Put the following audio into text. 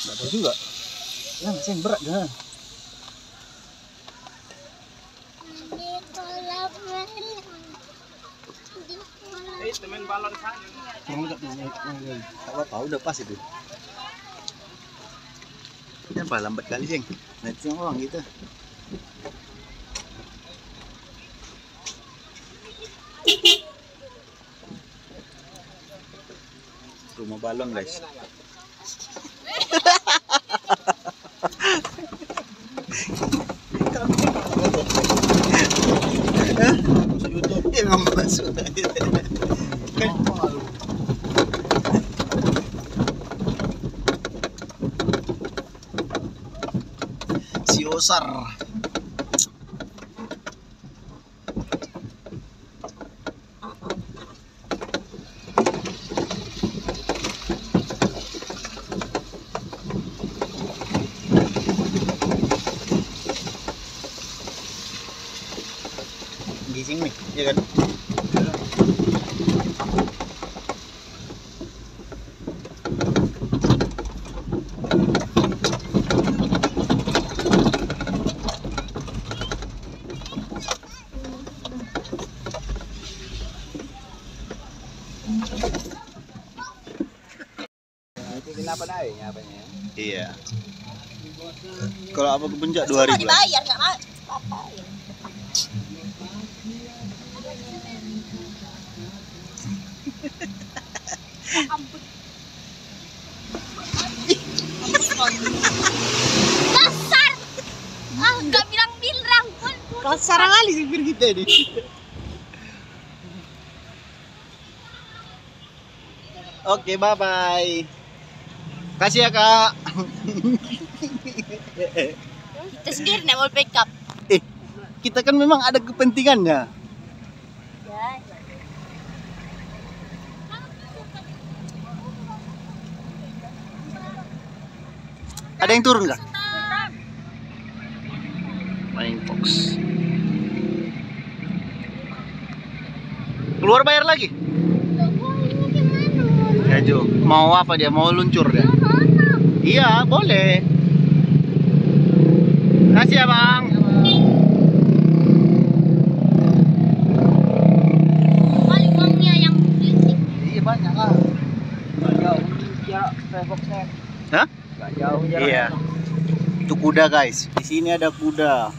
Nggak tahu juga. Ya masih berat dah. Temen balon sana. Kalau tahu udah pas itu. Kenapa lambat kali sih? Nanti orang gitu. Rumah balon guys. Masuk YouTube. Ya nggak masuk. Si Osar. Gising nih, ya kan? Kenapa naik apanya? Iya. Kalau apa ke puncak 2000 lah. Dibayar nggak apa-apa. Ampun. Kasar. Ah, nggak bilang-bilang pun. Kasar kali sipir kita ini. Oke, bye-bye. Kasih ya, Kak. Kita sendiri nih mau pick up. Kita kan memang ada kepentingannya. Ya. Ada yang turun nggak? Main Fox. Keluar bayar lagi? Ya Jo, mau apa dia? Mau luncur dia? Iya, boleh. Kasih ya Bang. Kali uangnya yang berisik. Iya banyak lah. Gak jauh jarak Foxnya. Hah? Gak jauh jarak. Iya. Itu kuda guys. Di sini ada kuda.